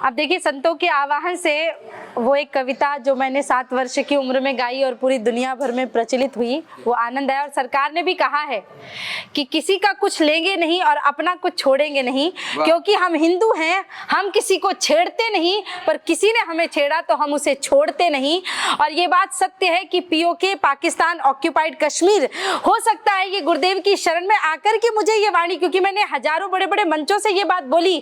अब देखिए, संतों के आवाहन से वो एक कविता जो मैंने 7 वर्ष की उम्र में गाई और पूरी दुनिया भर में प्रचलित हुई, वो आनंद आया। और सरकार ने भी कहा है कि किसी का कुछ लेंगे नहीं और अपना कुछ छोड़ेंगे नहीं, क्योंकि हम हिंदू हैं, हम किसी को छेड़ते नहीं, पर किसी ने हमें छेड़ा तो हम उसे छोड़ते नहीं। और ये बात सत्य है कि पीओके, पाकिस्तान ऑक्यूपाइड कश्मीर, हो सकता है ये गुरुदेव की शरण में आकर के मुझे ये वाणी, क्योंकि मैंने हजारों बड़े बड़े मंचों से ये बात बोली,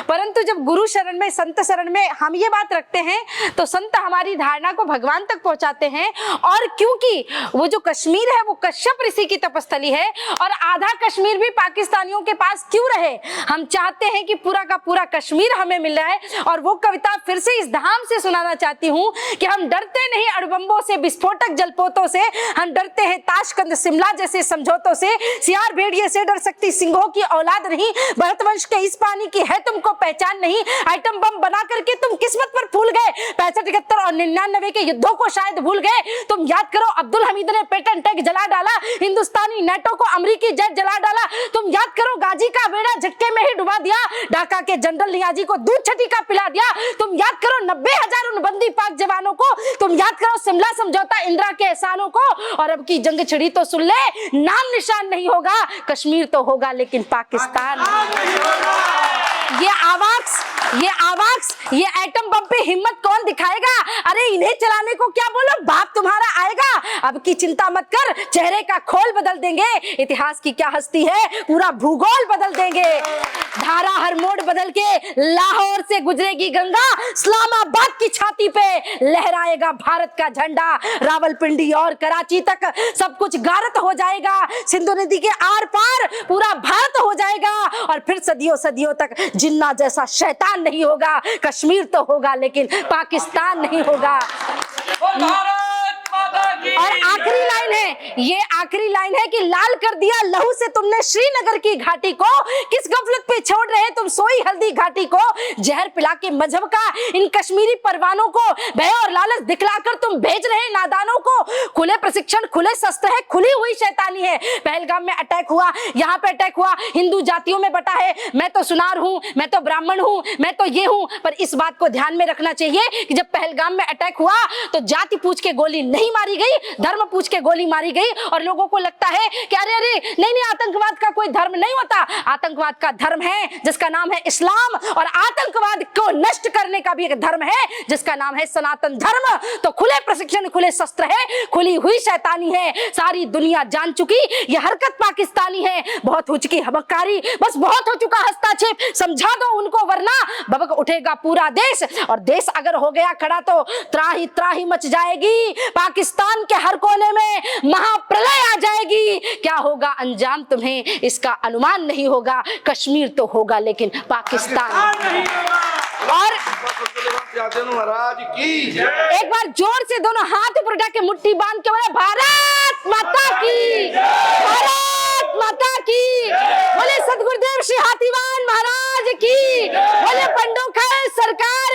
परंतु जब गुरु शरण में, संत शरण में हम ये बात रखते हैं तो संत हमारी धारणा को भगवान तक पहुंचाते हैं। और क्योंकि वो जो कश्मीर है वो कश्यप ऋषि की तपस्थली है, और आधा कश्मीर भी पाकिस्तानियों के पास क्यों रहे, हम चाहते हैं कि पूरा का पूरा कश्मीर हमें मिल रहा है। और वो कविता फिर से इस धाम से सुनाना चाहती हूँ कि हम डरते नहीं अणुबम्बों से, विस्फोटक जलपोतों से, हम डरते हैं ताशकंद शिमला जैसे समझौतों से। सियार भेड़िए से डर सकती सिंहों की औलाद नहीं, भरतवंश के इस पानी की है तुमको पहचान नहीं। आइटम बम बना करके तुम किस्मत पर फूल गए, 65, 71 और 99 के युद्धों को शायद भूल गए। तुम याद करो, अब्दुल हमीद ने पेटेंट टैग जला डाला, हिंदुस्तानी नेटो को अमेरिकी जेट जला डाला। तुम याद करो, गाजी का बेड़ा झटके में ही डुबा दिया, ढाका के जनरल नियाजी को दूध छठी का पिला दिया। तुम याद करो 90,000 उन बंदी पाक जवानों को। तुम याद करो शिमला समझौता, इंदिरा के एहसानों को। और अब की जंग छिड़ी तो सुन ले, नाम निशान नहीं होगा, कश्मीर तो होगा लेकिन पाकिस्तान। ये एटम बम पे हिम्मत कौन दिखाएगा? अरे इन्हें चलाने को क्या बोलो, बाप तुम्हारा आएगा। अब की चिंता मत कर, चेहरे का खोल बदल देंगे। इतिहास की क्या हस्ती है, पूरा भूगोल बदल देंगे। धारा हर मोड़ बदल के लाहौर से गुजरेगी गंगा, इस्लामाबाद की छाती पे लहराएगा भारत का झंडा। रावलपिंडी और कराची तक सब कुछ गारत हो जाएगा, सिंधु नदी के आर पार पूरा भारत हो जाएगा। और फिर सदियों सदियों तक जिन्ना जैसा शैतान नहीं होगा। कश्मीर तो होगा लेकिन पाकिस्तान नहीं होगा। और आखिरी लाइन है, ये आखिरी लाइन है कि लाल कर दिया लहू से तुमने श्रीनगर की घाटी को, किस गफलत पे छोड़ रहे तुम सोई हल्दी घाटी को। जहर पिला के मजहब का इन कश्मीरी परवानों को भय और लालच दिखलाकर तुम भेज रहे नादानों को। खुले प्रशिक्षण, खुले शस्त्र है, खुली हुई शैतानी है। पहलगाम में अटैक हुआ, यहाँ पे अटैक हुआ, हिंदू जातियों में बटा है, मैं तो सुनार हूँ, मैं तो ब्राह्मण हूँ, मैं तो ये हूँ। पर इस बात को ध्यान में रखना चाहिए कि जब पहलगाम में अटैक हुआ तो जाति पूछ के गोली नहीं मारी गई, धर्म पूछ के गोली मारी गई। और लोगों को लगता है कि अरे अरे नहीं, आतंकवाद का कोई धर्म नहीं होता। आतंकवाद का धर्म है जिसका नाम है इस्लाम, और आतंकवाद को नष्ट करने का भी एक धर्म है जिसका नाम है सनातन धर्म। तो खुले प्रशिक्षण, खुले शस्त्र है, खुली हुई शैतानी है। सारी दुनिया जान चुकी ये हरकत पाकिस्तानी है। बहुत हो चुकी हबक्कारी, बस बहुत हो चुका हस्तक्षेप, समझा दो उनको वरना भभक उठेगा पूरा देश। और देश अगर हो गया खड़ा तो त्राही त्राही मच जाएगी, पाकिस्तान के हर कोने में महाप्रलय आ जाएगी। क्या होगा अंजाम तुम्हें इसका अनुमान नहीं होगा। कश्मीर तो होगा लेकिन पाकिस्तान। और महाराज की एक बार जोर से दोनों हाथ ऊपर उठा के मुट्ठी बांध के बोले भारत माता की, भारत माता की। बोले सदगुरुदेव श्री हाथीवान महाराज की, बोले पंडोखर सरकार